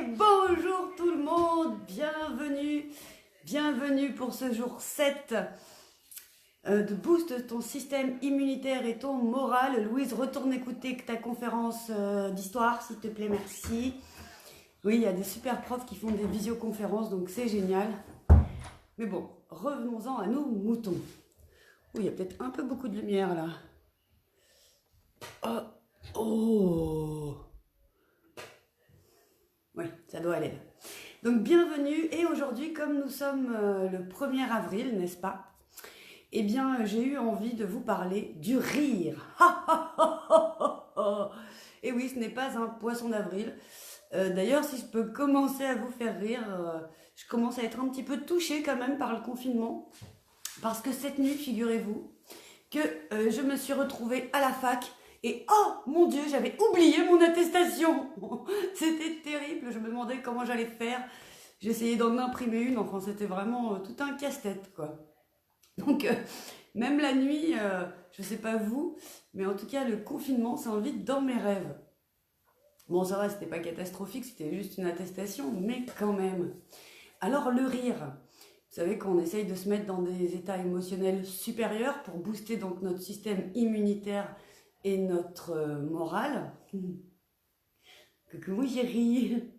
bonjour tout le monde, bienvenue pour ce jour 7 de boost ton système immunitaire et ton moral. Louise, retourne écouter ta conférence d'histoire, s'il te plaît, merci. Oui, il y a des super profs qui font des visioconférences, donc c'est génial. Mais bon, revenons-en à nos moutons. Oui, il y a peut-être un peu beaucoup de lumière là. Oh. Oui, ça doit aller. Donc bienvenue, et aujourd'hui, comme nous sommes le 1er avril, n'est-ce pas? Eh bien, j'ai eu envie de vous parler du rire. Et oui, ce n'est pas un poisson d'avril. D'ailleurs, si je peux commencer à vous faire rire, je commence à être un petit peu touchée quand même par le confinement. Parce que cette nuit, figurez-vous, que je me suis retrouvée à la fac. Et oh mon Dieu, j'avais oublié mon attestation. C'était terrible, je me demandais comment j'allais faire. J'essayais d'en imprimer une, enfin c'était vraiment tout un casse-tête quoi. Donc même la nuit, je sais pas vous, mais en tout cas le confinement s'invite dans mes rêves. Bon ça va, c'était pas catastrophique, c'était juste une attestation, mais quand même. Alors le rire, vous savez qu'on essaye de se mettre dans des états émotionnels supérieurs pour booster donc notre système immunitaire et notre morale. Coucou chérie.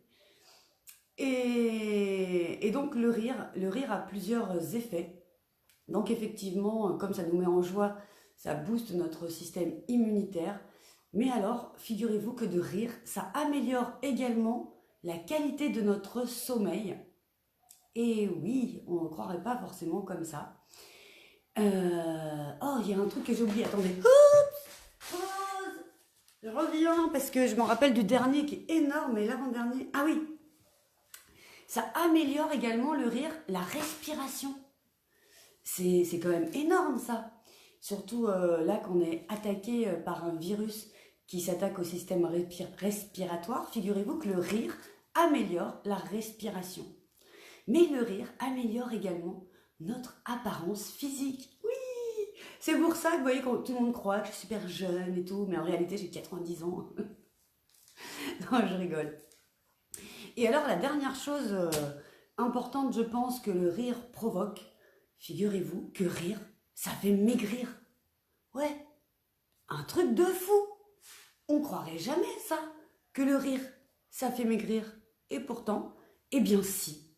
Et donc le rire a plusieurs effets. Donc effectivement, comme ça nous met en joie, ça booste notre système immunitaire. Mais alors, figurez-vous que de rire, ça améliore également la qualité de notre sommeil. Et oui, on ne croirait pas forcément comme ça. Oh, il y a un truc que j'ai oublié, attendez. Je reviens parce que je me rappelle du dernier qui est énorme et l'avant-dernier. Ah oui, ça améliore également le rire, la respiration. C'est quand même énorme ça. Surtout là qu'on est attaqué par un virus qui s'attaque au système respiratoire. Figurez-vous que le rire améliore la respiration. Mais le rire améliore également notre apparence physique. C'est pour ça que vous voyez, quand tout le monde croit que je suis super jeune et tout, mais en réalité j'ai 90 ans. Non, je rigole. Et alors la dernière chose importante, je pense, que le rire provoque, figurez-vous que rire, ça fait maigrir. Ouais, un truc de fou. On croirait jamais ça, que le rire, ça fait maigrir. Et pourtant, eh bien si.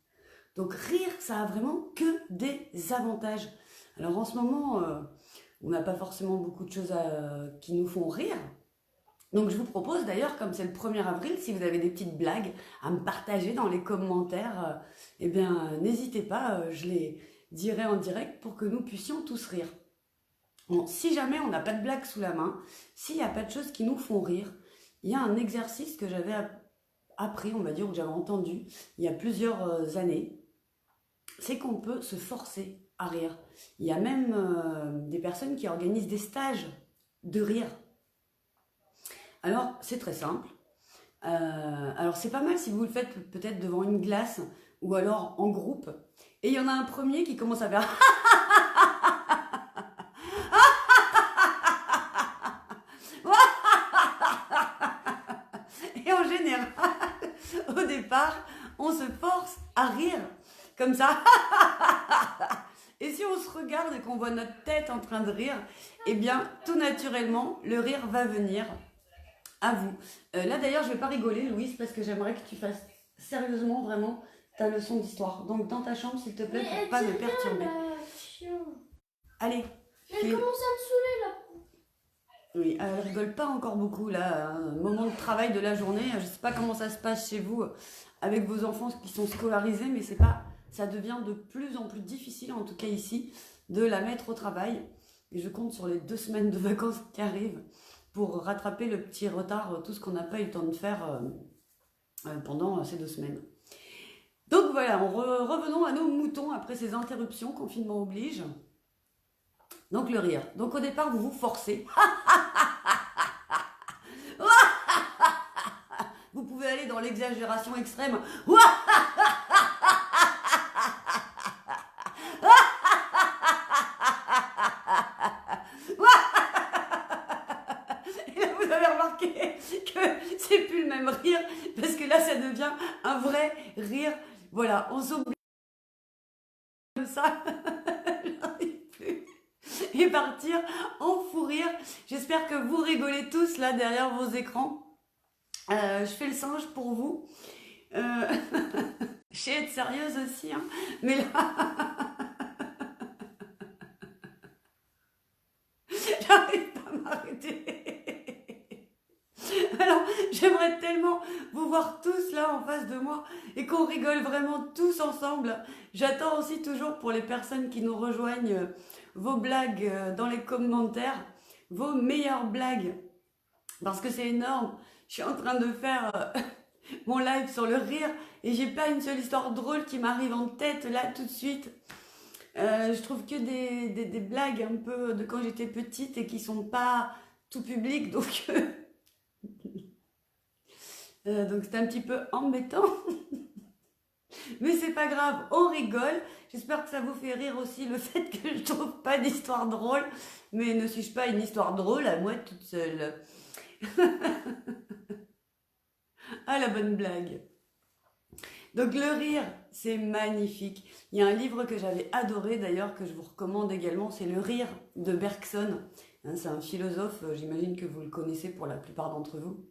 Donc rire, ça a vraiment que des avantages. Alors en ce moment, on n'a pas forcément beaucoup de choses qui nous font rire. Donc je vous propose d'ailleurs, comme c'est le 1er avril, si vous avez des petites blagues à me partager dans les commentaires, eh bien n'hésitez pas, je les dirai en direct pour que nous puissions tous rire. Bon, si jamais on n'a pas de blagues sous la main, s'il n'y a pas de choses qui nous font rire, il y a un exercice que j'avais appris, on va dire, ou que j'avais entendu il y a plusieurs années, c'est qu'on peut se forcer à rire. Il y a même des personnes qui organisent des stages de rire. Alors, c'est très simple. Alors, c'est pas mal si vous le faites peut-être devant une glace ou alors en groupe. Et il y en a un premier qui commence à faire... Et en général, au départ, on se force à rire comme ça. Et si on se regarde et qu'on voit notre tête en train de rire, eh bien, tout naturellement, le rire va venir à vous. Là, d'ailleurs, je ne vais pas rigoler, Louise, parce que j'aimerais que tu fasses sérieusement, vraiment, ta leçon d'histoire. Donc, dans ta chambre, s'il te plaît, pour ne pas me perturber. Allez. Elle commence à me saouler, là. Oui, elle rigole pas encore beaucoup, là. Un moment de travail de la journée. Je ne sais pas comment ça se passe chez vous avec vos enfants qui sont scolarisés, mais c'est pas... Ça devient de plus en plus difficile, en tout cas ici, de la mettre au travail. Et je compte sur les 2 semaines de vacances qui arrivent pour rattraper le petit retard, tout ce qu'on n'a pas eu le temps de faire pendant ces 2 semaines. Donc voilà, revenons à nos moutons après ces interruptions, confinement oblige. Donc le rire. Donc au départ, vous vous forcez. Vous pouvez aller dans l'exagération extrême. Et là, vous avez remarqué que c'est plus le même rire parce que là, ça devient un vrai rire. Voilà, on s'oublie comme ça. J'arrive plus. Et partir en fou rire. J'espère que vous rigolez tous là derrière vos écrans. Je fais le singe pour vous. Je sais être sérieuse aussi, hein. Mais là, j'arrive pas à m'arrêter. Alors, j'aimerais tellement vous voir tous là en face de moi et qu'on rigole vraiment tous ensemble. J'attends aussi toujours pour les personnes qui nous rejoignent vos blagues dans les commentaires, vos meilleures blagues, parce que c'est énorme. Je suis en train de faire mon live sur le rire et j'ai pas une seule histoire drôle qui m'arrive en tête là tout de suite. Je trouve que des blagues un peu de quand j'étais petite et qui sont pas tout public, donc donc c'est un petit peu embêtant. Mais c'est pas grave, on rigole. J'espère que ça vous fait rire aussi le fait que je trouve pas d'histoire drôle. Mais ne suis-je pas une histoire drôle à moi toute seule? Ah, la bonne blague. Donc le rire, c'est magnifique. Il y a un livre que j'avais adoré d'ailleurs, que je vous recommande également, c'est Le Rire de Bergson. Hein, c'est un philosophe, j'imagine que vous le connaissez pour la plupart d'entre vous.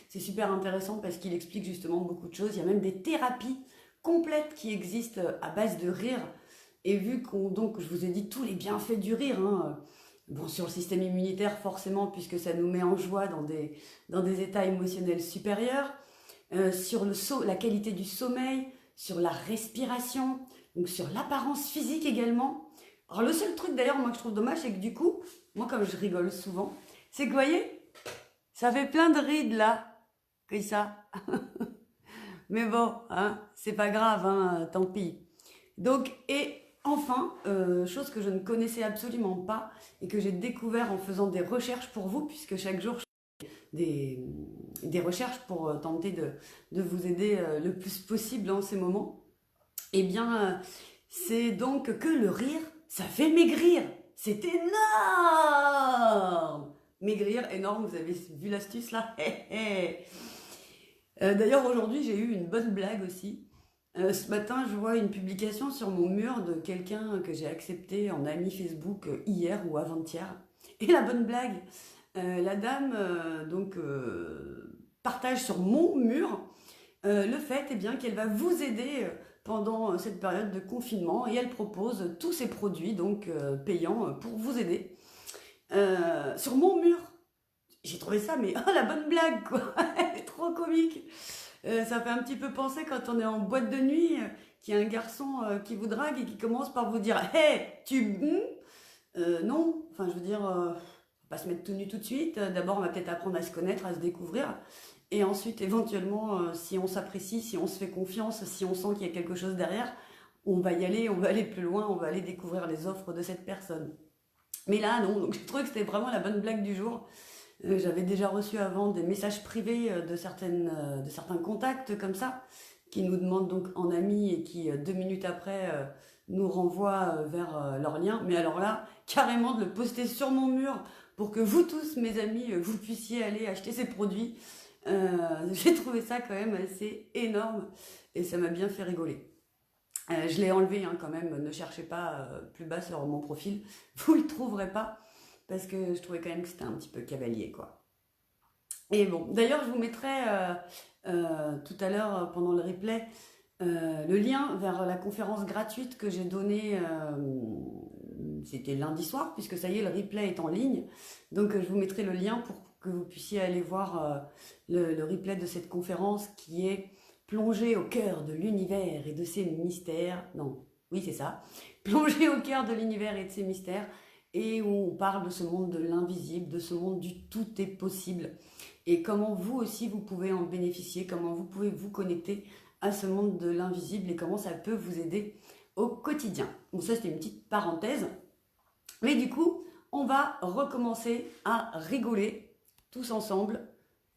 C'est super intéressant parce qu'il explique justement beaucoup de choses. Il y a même des thérapies complètes qui existent à base de rire. Et vu qu'on, donc, je vous ai dit tous les bienfaits du rire, hein, bon, sur le système immunitaire forcément, puisque ça nous met en joie dans des états émotionnels supérieurs, sur la qualité du sommeil, sur la respiration, donc sur l'apparence physique également. Alors le seul truc d'ailleurs, moi que je trouve dommage, c'est que du coup, moi comme je rigole souvent, c'est que vous voyez, ça fait plein de rides là, comme ça. Mais bon, hein, c'est pas grave, hein, tant pis. Donc, et enfin, chose que je ne connaissais absolument pas et que j'ai découvert en faisant des recherches pour vous, puisque chaque jour je fais des recherches pour tenter de vous aider le plus possible en ces moments. Eh bien, c'est donc que le rire, ça fait maigrir. C'est énorme! Maigrir, énorme, vous avez vu l'astuce là? D'ailleurs, aujourd'hui, j'ai eu une bonne blague aussi. Ce matin, je vois une publication sur mon mur de quelqu'un que j'ai accepté en ami Facebook hier ou avant-hier. Et la bonne blague, la dame partage sur mon mur le fait eh bien, qu'elle va vous aider pendant cette période de confinement et elle propose tous ses produits donc payants pour vous aider. Sur mon mur, j'ai trouvé ça, mais oh, la bonne blague, quoi. Elle est trop comique. Ça fait un petit peu penser quand on est en boîte de nuit, qu'il y a un garçon qui vous drague et qui commence par vous dire « Hey, tu... non, enfin, je veux dire, on va pas se mettre tout nu tout de suite. D'abord, on va peut-être apprendre à se connaître, à se découvrir. Et ensuite, éventuellement, si on s'apprécie, si on se fait confiance, si on sent qu'il y a quelque chose derrière, on va y aller, on va aller plus loin, on va aller découvrir les offres de cette personne. » Mais là, non, donc j'ai trouvé que c'était vraiment la bonne blague du jour. J'avais déjà reçu avant des messages privés de certains contacts comme ça, qui nous demandent donc en ami et qui 2 minutes après nous renvoient vers leur lien. Mais alors là, carrément de le poster sur mon mur pour que vous tous, mes amis, vous puissiez aller acheter ces produits. J'ai trouvé ça quand même assez énorme et ça m'a bien fait rigoler. Je l'ai enlevé hein, quand même, ne cherchez pas plus bas sur mon profil, vous ne le trouverez pas. Parce que je trouvais quand même que c'était un petit peu cavalier, quoi. Et bon, d'ailleurs, je vous mettrai tout à l'heure, pendant le replay, le lien vers la conférence gratuite que j'ai donnée, c'était lundi soir, puisque ça y est, le replay est en ligne. Donc, je vous mettrai le lien pour que vous puissiez aller voir le replay de cette conférence qui est plongée au cœur de l'univers et de ses mystères. Non, oui, c'est ça. Plongée au cœur de l'univers et de ses mystères. Et où on parle de ce monde de l'invisible, de ce monde du tout est possible, et comment vous aussi vous pouvez en bénéficier, comment vous pouvez vous connecter à ce monde de l'invisible et comment ça peut vous aider au quotidien. Bon, ça c'était une petite parenthèse, mais du coup, on va recommencer à rigoler tous ensemble.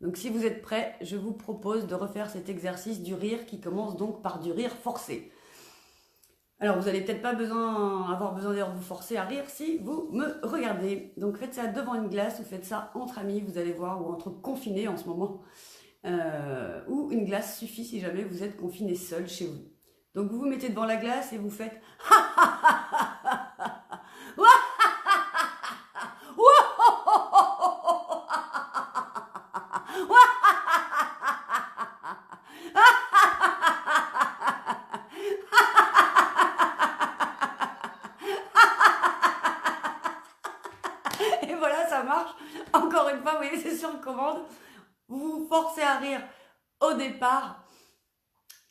Donc si vous êtes prêts, je vous propose de refaire cet exercice du rire qui commence donc par du rire forcé. Alors, vous n'allez peut-être pas avoir besoin de vous forcer à rire si vous me regardez. Donc, faites ça devant une glace ou faites ça entre amis, vous allez voir, ou entre confinés en ce moment. ou une glace suffit si jamais vous êtes confiné seul chez vous. Donc vous vous mettez devant la glace et vous faites et voilà, ça marche. Encore une fois, vous voyez, c'est sur commande. Vous vous forcez à rire au départ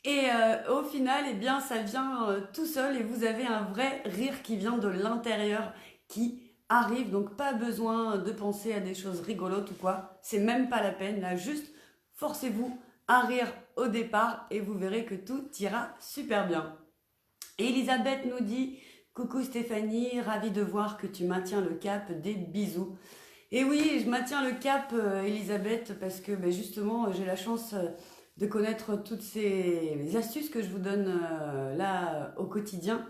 et au final, eh bien, ça vient tout seul et vous avez un vrai rire qui vient de l'intérieur, qui arrive. Donc, pas besoin de penser à des choses rigolotes ou quoi. C'est même pas la peine. Là, juste forcez-vous à rire au départ et vous verrez que tout ira super bien. Et Elisabeth nous dit « Coucou Stéphanie, ravie de voir que tu maintiens le cap, des bisous ». Et oui, je maintiens le cap, Elisabeth, parce que justement, j'ai la chance de connaître toutes ces astuces que je vous donne là au quotidien.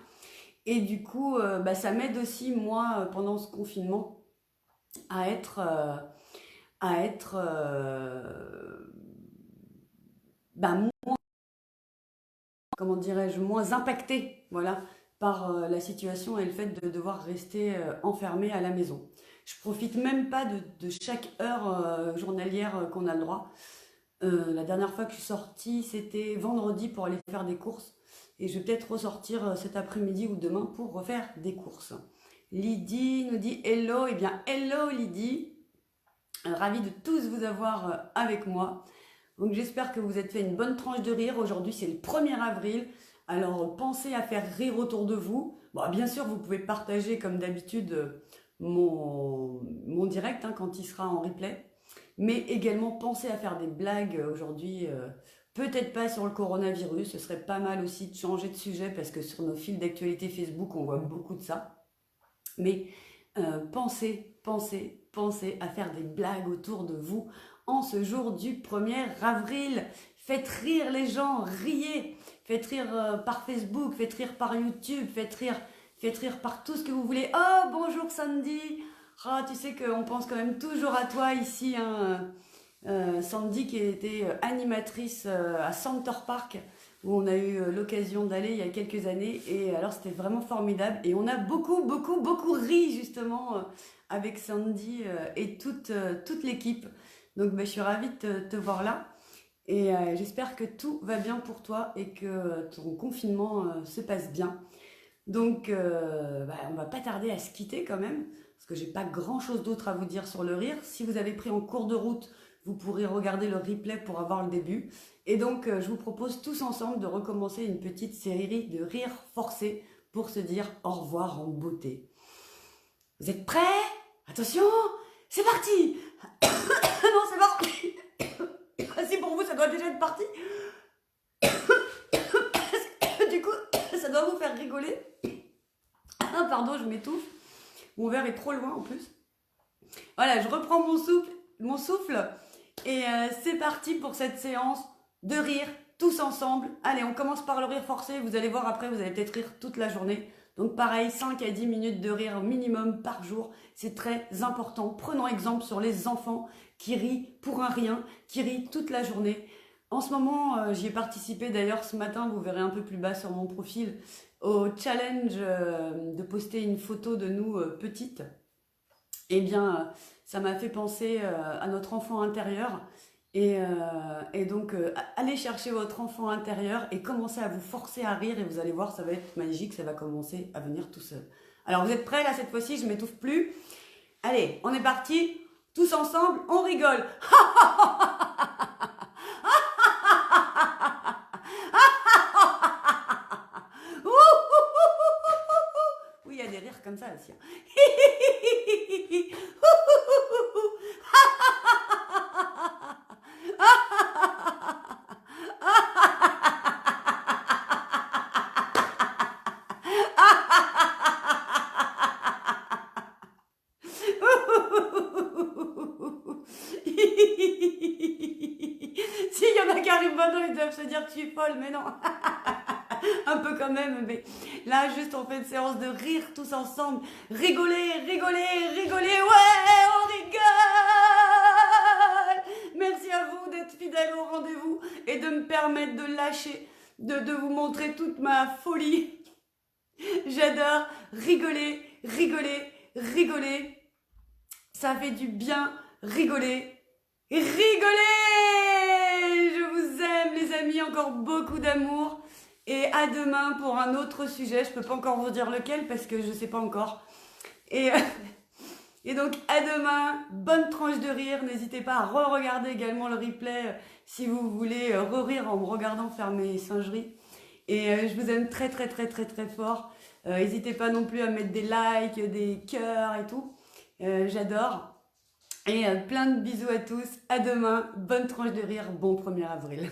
Et du coup, ça m'aide aussi, moi, pendant ce confinement, à être moins, comment dirais-je, moins impactée, voilà, par la situation et le fait de devoir rester enfermée à la maison. Je profite même pas de chaque heure journalière qu'on a le droit. La dernière fois que je suis sortie, c'était vendredi pour aller faire des courses. Et je vais peut-être ressortir cet après-midi ou demain pour refaire des courses. Lydie nous dit hello. Eh bien, hello Lydie. Ravie de tous vous avoir avec moi. Donc j'espère que vous êtes fait une bonne tranche de rire. Aujourd'hui, c'est le 1er avril. Alors, pensez à faire rire autour de vous. Bon, bien sûr, vous pouvez partager comme d'habitude mon direct quand il sera en replay. Mais également, pensez à faire des blagues aujourd'hui. Peut-être pas sur le coronavirus. Ce serait pas mal aussi de changer de sujet parce que sur nos fils d'actualité Facebook, on voit beaucoup de ça. Mais pensez à faire des blagues autour de vous en ce jour du 1er avril. Faites rire les gens, riez. Faites rire par Facebook, faites rire par YouTube, faites rire par tout ce que vous voulez. Oh, bonjour Sandy. Ah, tu sais qu'on pense quand même toujours à toi ici. Sandy qui était animatrice à Center Park, où on a eu l'occasion d'aller il y a quelques années. Et alors, c'était vraiment formidable. Et on a beaucoup ri justement avec Sandy et toute l'équipe. Donc, je suis ravie de te voir là. Et j'espère que tout va bien pour toi et que ton confinement se passe bien. Donc, on va pas tarder à se quitter quand même, parce que j'ai pas grand chose d'autre à vous dire sur le rire. Si vous avez pris en cours de route, vous pourrez regarder le replay pour avoir le début. Et donc, je vous propose tous ensemble de recommencer une petite série de rires forcés pour se dire au revoir en beauté. Vous êtes prêts? Attention, c'est parti. Non, c'est parti. Si pour vous, ça doit déjà être parti. Du coup, ça doit vous faire rigoler. Ah, pardon, je m'étouffe. Mon verre est trop loin en plus. Voilà, je reprends mon souffle. Et c'est parti pour cette séance de rire tous ensemble. Allez, on commence par le rire forcé. Vous allez voir après, vous allez peut-être rire toute la journée. Donc pareil, 5 à 10 minutes de rire minimum par jour. C'est très important. Prenons exemple sur les enfants qui rient pour un rien, qui rient toute la journée. En ce moment, j'y ai participé d'ailleurs ce matin, vous verrez un peu plus bas sur mon profil, au challenge de poster une photo de nous petites. Eh bien, ça m'a fait penser à notre enfant intérieur. Et donc, allez chercher votre enfant intérieur et commencez à vous forcer à rire et vous allez voir, ça va être magique, ça va commencer à venir tout seul. Alors, vous êtes prêts là cette fois-ci, je ne m'étouffe plus. Allez, on est parti, tous ensemble, on rigole. Oui, il y a des rires comme ça aussi. S'il y en a qui arrivent maintenant, ils doivent se dire que je suis folle, mais non. Un peu quand même, mais là, juste on fait une séance de rire tous ensemble. Rigoler, ouais, on rigole. Merci à vous d'être fidèles. fidèle au rendez-vous et de me permettre de lâcher, de vous montrer toute ma folie. J'adore rigoler, rigoler, rigoler. Ça fait du bien, rigoler, rigoler. Je vous aime les amis, encore beaucoup d'amour. Et à demain pour un autre sujet. Je peux pas encore vous dire lequel parce que je sais pas encore. Et donc à demain, bonne tranche de rire. N'hésitez pas à re-regarder également le replay si vous voulez re-rire en me regardant faire mes singeries. Et je vous aime très très très très très fort. N'hésitez pas non plus à mettre des likes, des cœurs et tout. J'adore. Et plein de bisous à tous. À demain. Bonne tranche de rire. Bon 1er avril.